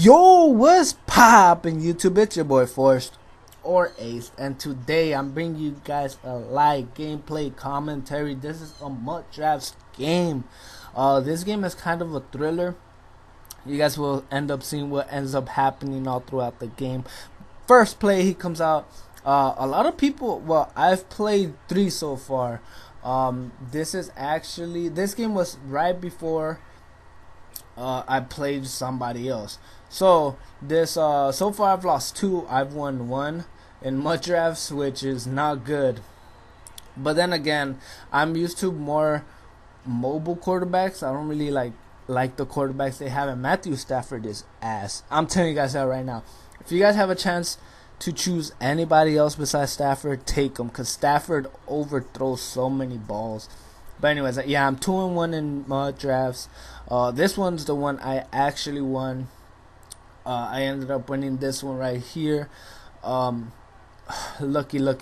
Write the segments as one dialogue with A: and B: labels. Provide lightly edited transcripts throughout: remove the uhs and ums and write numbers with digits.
A: Yo, what's poppin' YouTube? It's your boy Forrest or Ace, and today I'm bringing you guys a live gameplay commentary. This is a Mud Drafts game. This game is kind of a thriller. You guys will end up seeing what ends up happening all throughout the game. First play, he comes out. A lot of people. Well, I've played 3 so far. This game was right before I played somebody else. So so far I've lost 2. I've won 1 in mud drafts, which is not good. But then again, I'm used to more mobile quarterbacks. I don't really like the quarterbacks they have, and Matthew Stafford is ass. I'm telling you guys that right now. If you guys have a chance to choose anybody else besides Stafford, take him, because Stafford overthrows so many balls. But anyways, yeah, I'm 2-1 in mud drafts. This one's the one I actually won. I ended up winning this one right here. Lucky,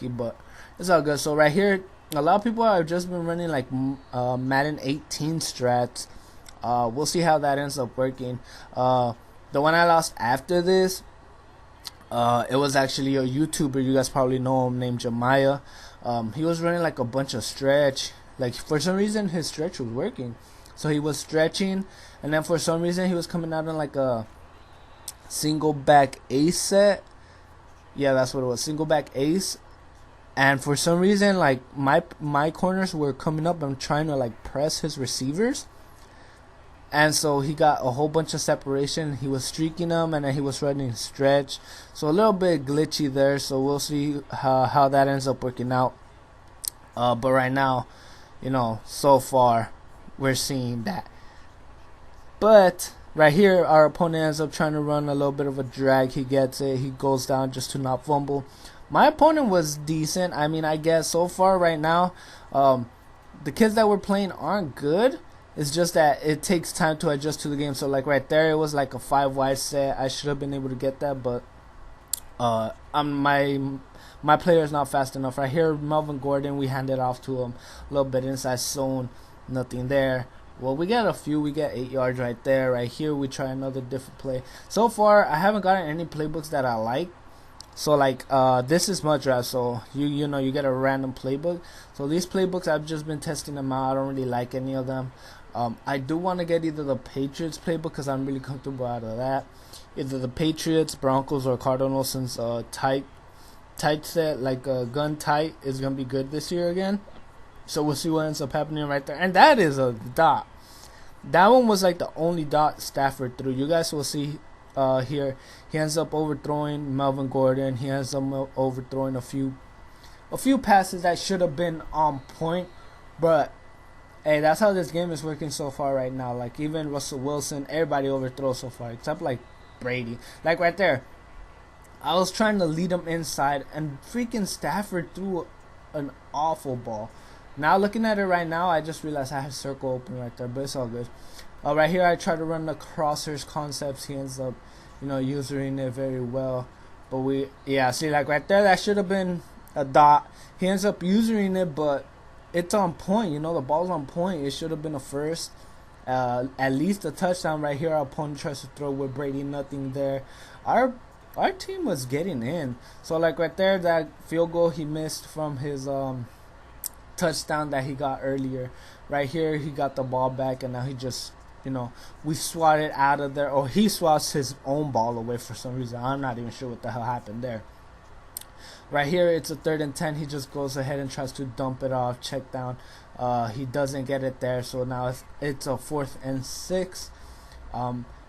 A: but it's all good. So right here, a lot of people have just been running like Madden 18 strats. We'll see how that ends up working. The one I lost after this, it was actually a YouTuber. You guys probably know him, named Jemiah. He was running like a bunch of stretch. Like, for some reason his stretch was working, so he was stretching, and then for some reason he was coming out in like a single back ace set. Yeah, that's what it was, single back ace. And for some reason, like, my corners were coming up and trying to like press his receivers, and so he got a whole bunch of separation. He was streaking them, and then he was running stretch, so a little bit glitchy there. So we'll see how that ends up working out. But right now, you know, so far we're seeing that. But right here, our opponent ends up trying to run a little bit of a drag. He gets it. He goes down just to not fumble. My opponent was decent. I mean, I guess so far right now, the kids that we're playing aren't good. It's just that it takes time to adjust to the game. So like right there, it was like a 5 wide set. I should have been able to get that, but my player is not fast enough. Right here, Melvin Gordon, we handed off to him a little bit inside zone, nothing there. Well, we get a few. We get 8 yards right there. Right here, we try another different play. So far, I haven't gotten any playbooks that I like. So like this is mud draft, so you know, you get a random playbook. So these playbooks, I've just been testing them out. I don't really like any of them. I do want to get either the Patriots playbook, because I'm really comfortable out of that. Either the Patriots, Broncos, or Cardinals, since tight set, like gun tight, is gonna be good this year again. So we'll see what ends up happening right there. And that is a dot. That one was like the only dot Stafford threw. You guys will see here. He ends up overthrowing Melvin Gordon. He ends up overthrowing a few passes that should have been on point. But hey, that's how this game is working so far right now. Like, even Russell Wilson, everybody overthrows so far, except like Brady. Like right there, I was trying to lead him inside, and freaking Stafford threw an awful ball. Now looking at it right now, I just realized I have circle open right there, but it's all good. Right here, I try to run the crosshairs concepts. He ends up, you know, using it very well. But see, like right there, that should have been a dot. He ends up using it, but it's on point. You know, the ball's on point. It should have been a first. At least a touchdown right here. Our opponent tries to throw with Brady, nothing there. Our team was getting in. So like right there, that field goal he missed from his touchdown that he got earlier. Right here, he got the ball back, and now he just, you know, we swatted out of there, or he swats his own ball away for some reason. I'm not even sure what the hell happened there. Right here, it's a 3rd and 10. He just goes ahead and tries to dump it off, check down. He doesn't get it there, so now it's a 4th and 6.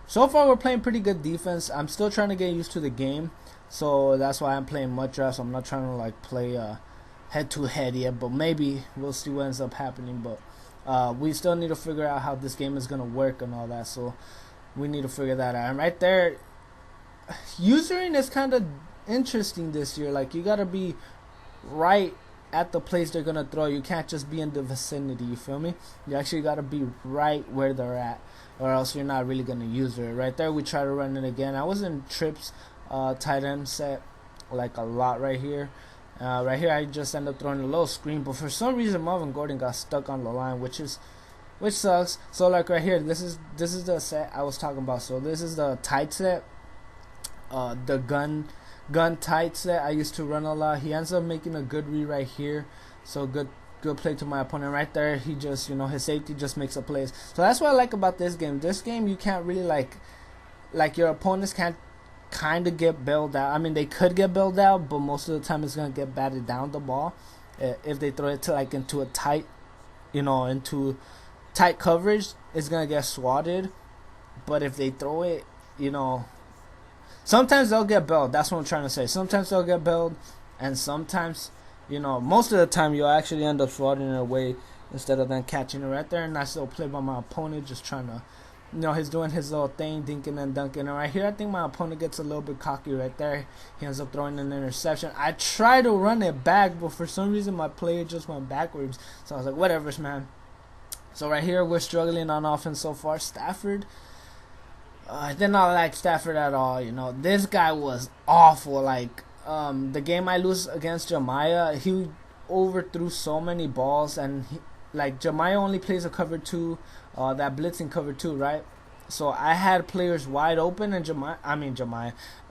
A: So far, we're playing pretty good defense. I'm still trying to get used to the game, so that's why I'm playing mud drafts. I'm not trying to like play head-to-head yet, but maybe we'll see what ends up happening. But we still need to figure out how this game is going to work and all that, so we need to figure that out. And right there, usering is kind of interesting this year. Like, you got to be right at the place they're going to throw. You can't just be in the vicinity, you feel me? You actually got to be right where they're at, or else you're not really going to use it. Right there, we try to run it again. I was in trips tight end set like a lot right here. Right here, I just end up throwing a little screen, but for some reason Melvin Gordon got stuck on the line, which sucks. So like right here, this is the set I was talking about. So this is the tight set. the gun tight set I used to run a lot. He ends up making a good read right here. So good play to my opponent right there. He just, his safety just makes a plays. So that's what I like about this game. This game you can't really like your opponents can't kind of get bailed out. I mean, they could get bailed out, but most of the time it's gonna get batted down the ball if they throw it to into a tight, into tight coverage. It's gonna get swatted. But if they throw it, sometimes they'll get bailed. That's what I'm trying to say. Sometimes they'll get bailed, and sometimes, most of the time you'll actually end up swatting it away instead of then catching it right there. And nice little play by my opponent, just trying to, he's doing his little thing, dinking and dunking. And right here, I think my opponent gets a little bit cocky right there. He ends up throwing an interception. I try to run it back, but for some reason my player just went backwards. So I was like, whatever, man. So right here, we're struggling on offense so far. Stafford, I did not like Stafford at all. This guy was awful. The game I lose against Jemiah, he overthrew so many balls, and Jemiah only plays a cover 2, that blitzing cover 2, right? So I had players wide open, and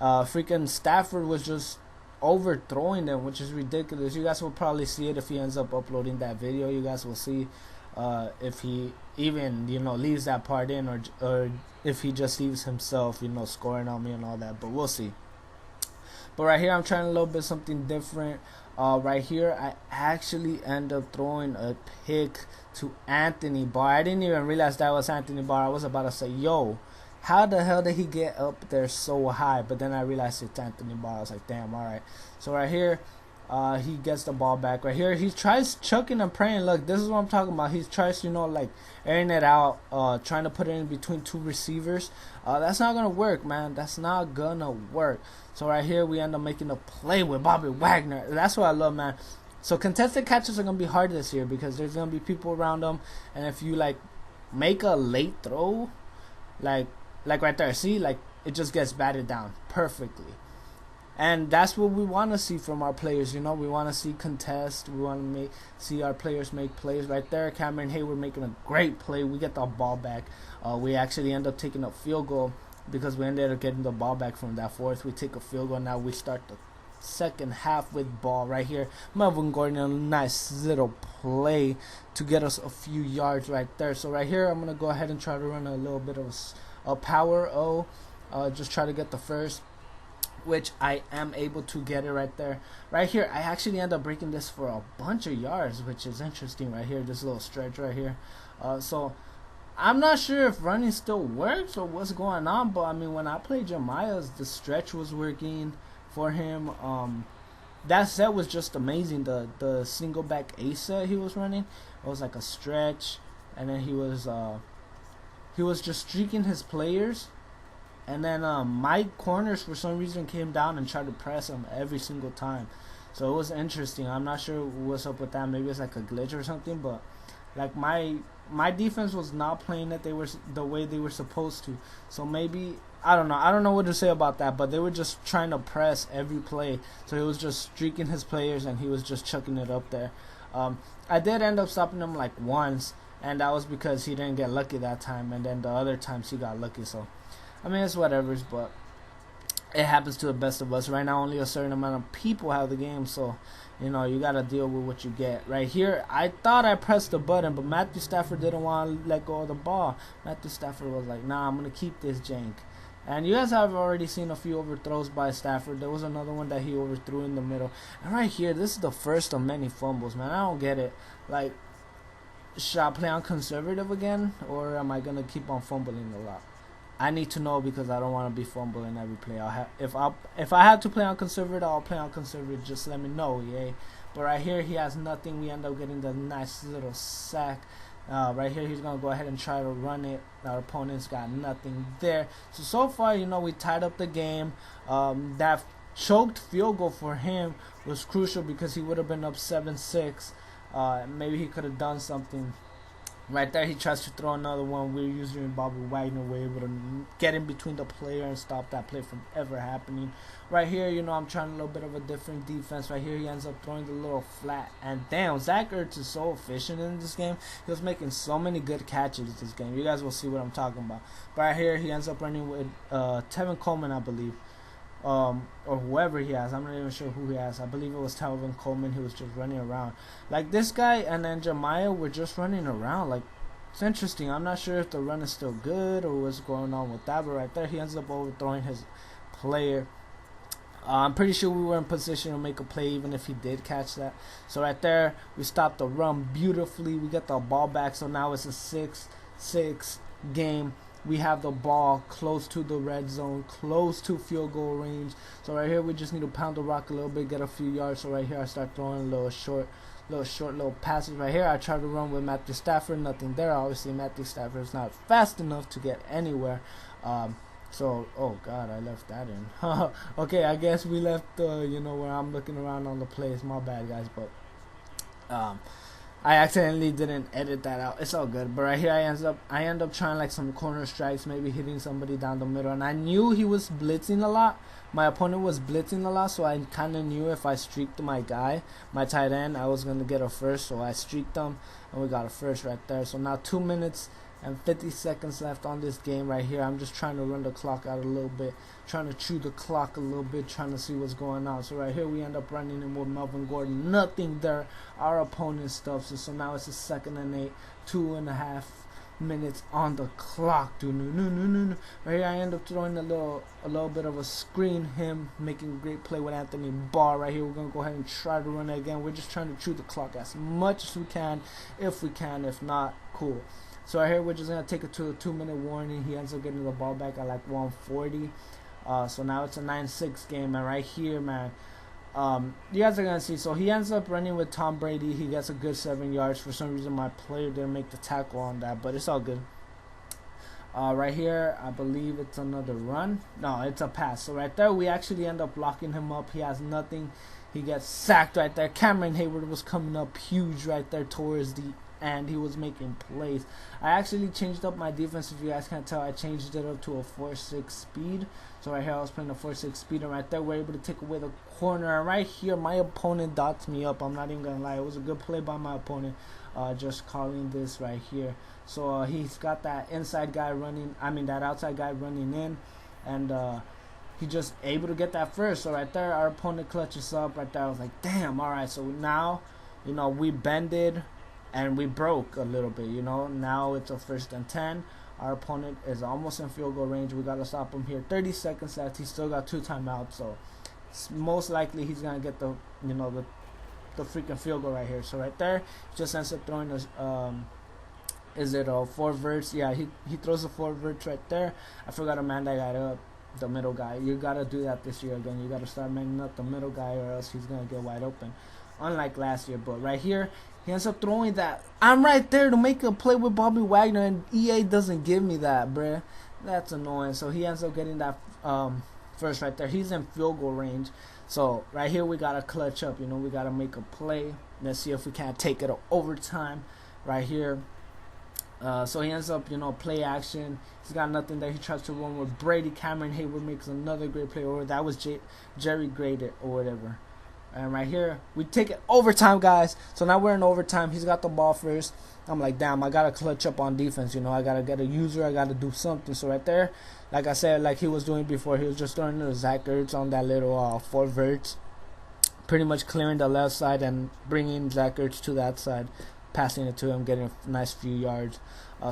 A: freaking Stafford was just overthrowing them, which is ridiculous. You guys will probably see it if he ends up uploading that video. You guys will see if he even leaves that part in, or if he just leaves himself scoring on me and all that, but we'll see. But right here I'm trying a little bit something different. Right here I actually end up throwing a pick to Anthony Barr. I didn't even realize that was Anthony Barr. I was about to say, yo, how the hell did he get up there so high? But then I realized it's Anthony Barr. I was like, damn, alright. So right here, he gets the ball back. Right here, he tries chucking and praying. Look, this is what I'm talking about. He tries, airing it out, trying to put it in between 2 receivers. That's not gonna work, man. That's not gonna work. So right here, we end up making a play with Bobby Wagner. That's what I love, man. So contested catches are gonna be hard this year because there's gonna be people around them, and if you make a late throw, like right there, see, it just gets batted down perfectly. And that's what we want to see from our players. We want to see contest. We want to see our players make plays. Right there, Cameron Hayward making a great play. We get the ball back. We actually end up taking a field goal because we ended up getting the ball back from that fourth. We take a field goal. Now we start the second half with ball right here. Melvin Gordon, a nice little play to get us a few yards right there. So right here, I'm going to go ahead and try to run a little bit of a power O. Just try to get the first, which I am able to get it right there. Right here, I actually end up breaking this for a bunch of yards, which is interesting right here, this little stretch right here. So I'm not sure if running still works or what's going on, but I mean, when I played Jemiah's, the stretch was working for him. That set was just amazing. The single back A set he was running, it was like a stretch, and then he was just streaking his players. And then my corners for some reason came down and tried to press him every single time. So it was interesting. I'm not sure what's up with that. Maybe it's like a glitch or something. But my defense was not playing it the way they were supposed to. So maybe, I don't know. I don't know what to say about that. But they were just trying to press every play. So he was just streaking his players and he was just chucking it up there. I did end up stopping him once. And that was because he didn't get lucky that time. And then the other times he got lucky. So I mean, it's whatever, but it happens to the best of us. Right now, only a certain amount of people have the game, so, you got to deal with what you get. Right here, I thought I pressed the button, but Matthew Stafford didn't want to let go of the ball. Matthew Stafford was like, nah, I'm going to keep this jank. And you guys have already seen a few overthrows by Stafford. There was another one that he overthrew in the middle. And right here, this is the first of many fumbles, man. I don't get it. Should I play on conservative again, or am I going to keep on fumbling a lot? I need to know because I don't want to be fumbling every play. If I have to play on conservative, I'll play on conservative. Just let me know, yay. But right here, he has nothing. We end up getting the nice little sack. Right here, he's gonna go ahead and try to run it. Our opponent's got nothing there. So far, we tied up the game. That choked field goal for him was crucial because he would have been up 7-6. Maybe he could have done something. Right there, he tries to throw another one. We're using Bobby Wagner. We're able to get in between the player and stop that play from ever happening. Right here, I'm trying a little bit of a different defense. Right here, he ends up throwing the little flat. And damn, Zach Ertz is so efficient in this game. He was making so many good catches this game. You guys will see what I'm talking about. But right here, he ends up running with Tevin Coleman, I believe. or whoever he has. I'm not even sure who he has. I believe it was Talvin Coleman. He was just running around. Like this guy and then Jeremiah were just running around. Like it's interesting. I'm not sure if the run is still good or what's going on with that. But right there, he ends up overthrowing his player. I'm pretty sure we were in position to make a play even if he did catch that. So right there, we stopped the run beautifully. We get the ball back. So now it's a 6-6 game. We have the ball close to the red zone, close to field goal range. So right here, we just need to pound the rock a little bit, get a few yards. So right here, I start throwing little short passes. Right here, I try to run with Matthew Stafford, nothing there. Obviously, Matthew Stafford is not fast enough to get anywhere. So, oh God, I left that in. Okay, I guess we left where I'm looking around on the plays. My bad, guys, but I accidentally didn't edit that out. It's all good. But right here, I end up trying like some corner strikes, maybe hitting somebody down the middle. And I knew he was blitzing a lot. My opponent was blitzing a lot, so I kind of knew if I streaked my tight end, I was going to get a first. So I streaked him, and we got a first right there. So now 2 minutes and 50 seconds left on this game right here. I'm just trying to run the clock out a little bit, trying to chew the clock a little bit, trying to see what's going on. So right here we end up running in with Melvin Gordon. Nothing there. Our opponent stuffs it. So now it's a 2nd and 8, 2.5 minutes on the clock. Right here I end up throwing a little bit of a screen, him making a great play with Anthony Barr. Right here we're gonna go ahead and try to run it again. We're just trying to chew the clock as much as we can, if we can. If not, cool. So right here we're just gonna take it to a 2-minute warning. He ends up getting the ball back at like 140. So now it's a 9-6 game, and right here, man, you guys are gonna see. So he ends up running with Tom Brady. He gets a good 7 yards. For some reason, my player didn't make the tackle on that, but it's all good. Right here, I believe it's another run. No, it's a pass. So right there, we actually end up locking him up. He has nothing. He gets sacked right there. Cameron Hayward was coming up huge right there towards the and he was making plays. I actually changed up my defense. If you guys can't tell, I changed it up to a 4-6 speed. So right here I was playing a 4-6 speed, and right there we're able to take away the corner. And right here my opponent dots me up. I'm not even gonna lie, it was a good play by my opponent, just calling this right here. So he's got that inside guy running, that outside guy running in, and he just able to get that first. So right there our opponent clutches up. Right there I was like, damn, alright. So now we bended and we broke a little bit. Now it's a 1st and 10. Our opponent is almost in field goal range. We gotta stop him here. 30 seconds left. He's still got 2 timeouts, so most likely he's gonna get the freaking field goal right here. So right there, he just ends up throwing a is it a 4 verts? Yeah, he throws a 4 verts right there. I forgot to man that guy up, the middle guy. You gotta do that this year again. You gotta start manning up the middle guy, or else he's gonna get wide open, unlike last year. But right here, he ends up throwing that. I'm right there to make a play with Bobby Wagner, and EA doesn't give me that, bruh. That's annoying. So he ends up getting that first right there. He's in field goal range. So right here we gotta clutch up. We gotta make a play. Let's see if we can't take it to overtime. Right here. So he ends up, play action. He's got nothing there. He tries to run with Brady. Cameron Hayward makes another great play. Or that was Jerry Graded or whatever. And right here, we take it overtime, guys. So now we're in overtime. He's got the ball first. I'm like, damn, I got to clutch up on defense. I got to get a user. I got to do something. So right there, like I said, like he was doing before, he was just throwing the Zach Ertz on that little 4 verts. Pretty much clearing the left side and bringing Zach Ertz to that side. Passing it to him, getting a nice few yards.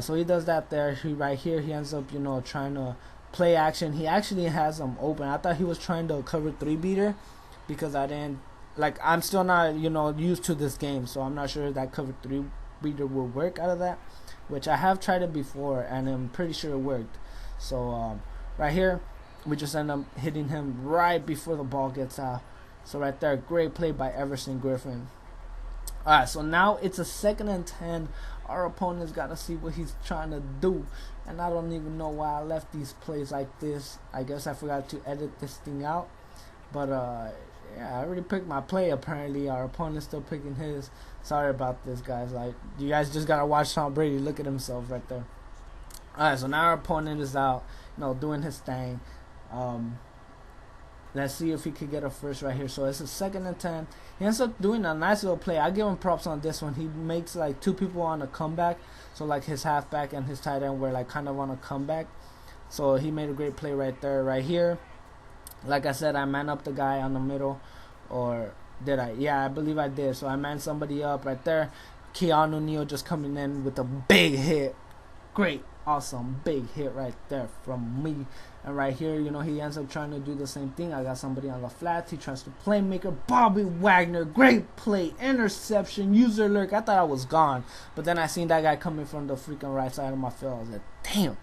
A: So he does that there. Right here, he ends up, trying to play action. He actually has him open. I thought he was trying to cover 3-beater because I didn't. I'm still not, used to this game, so I'm not sure that cover 3-beater will work out of that, which I have tried it before, and I'm pretty sure it worked. So, right here, we just end up hitting him right before the ball gets out. So, right there, great play by Everson Griffin. Alright, so now it's a 2nd and 10. Our opponent's got to see what he's trying to do, and I don't even know why I left these plays like this. I guess I forgot to edit this thing out, but, yeah, I already picked my play. Apparently, our opponent's still picking his. Sorry about this, guys. You guys just gotta watch Tom Brady. Look at himself right there. All right, so now our opponent is out, doing his thing. Let's see if he could get a first right here. So it's a 2nd and 10. He ends up doing a nice little play. I give him props on this one. He makes 2 people on a comeback. So his halfback and his tight end were kind of on a comeback. So he made a great play right there, right here. Like I said, I man up the guy on the middle, or did I? Yeah, I believe I did. So I man somebody up right there. Keanu Neal just coming in with a big hit. Great, awesome, big hit right there from me. And right here, you know, he ends up trying to do the same thing. I got somebody on the flats. He tries to playmaker. Bobby Wagner, great play, interception, user lurk. I thought I was gone, but then I seen that guy coming from the freaking right side of my field. I was like, damn.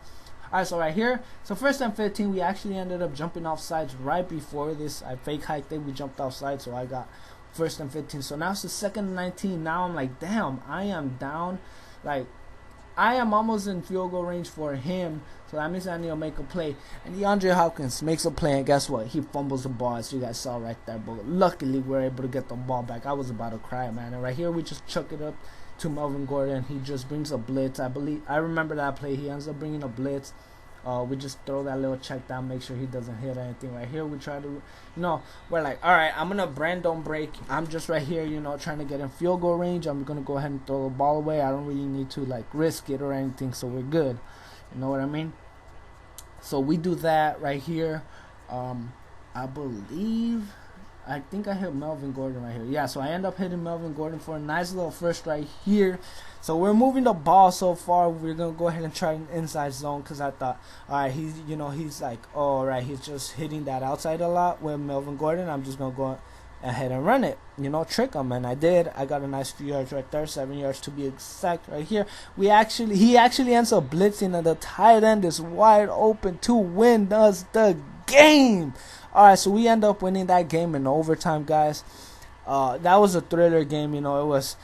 A: Alright, so right here, so first and 15, we actually ended up jumping off sides right before this. I fake hiked it, we jumped off sides, so I got first and 15. So now it's the second and 19. Now I'm like, damn, I am down. Like, I am almost in field goal range for him, so that means I need to make a play. And DeAndre Hopkins makes a play, and guess what? He fumbles the ball, as you guys saw right there. But luckily, we're able to get the ball back. I was about to cry, man. And right here, we just chuck it up to Melvin Gordon. He just brings a blitz. I remember that play. He ends up bringing a blitz. We just throw that little check down, make sure he doesn't hit anything. Right here, we try to, we're like, all right, I'm gonna don't break. I'm just right here, trying to get in field goal range. I'm gonna go ahead and throw the ball away. I don't really need to like risk it or anything, so we're good. You know what I mean? So we do that right here. I think I hit Melvin Gordon right here. Yeah, so I end up hitting Melvin Gordon for a nice little first right here. So we're moving the ball so far. We're going to go ahead and try an inside zone because I thought, all right, he's like, oh, all right, he's just hitting that outside a lot with Melvin Gordon. I'm just going to go ahead and run it, trick him. And I did. I got a nice few yards right there, 7 yards to be exact right here. He actually ends up blitzing, and the tight end is wide open to win us the game. All right, so we end up winning that game in overtime, guys. That was a thriller game, it was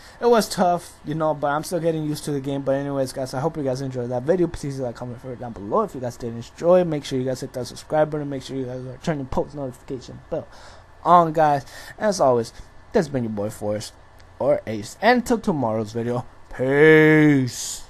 A: tough, but I'm still getting used to the game. But anyways, guys, I hope you guys enjoyed that video. Please like, comment, favorite down below. If you guys did enjoy, make sure you guys hit that subscribe button. Make sure you guys are turning post notification bell on, guys. As always, this has been your boy Forrest, or Ace, and until tomorrow's video, peace.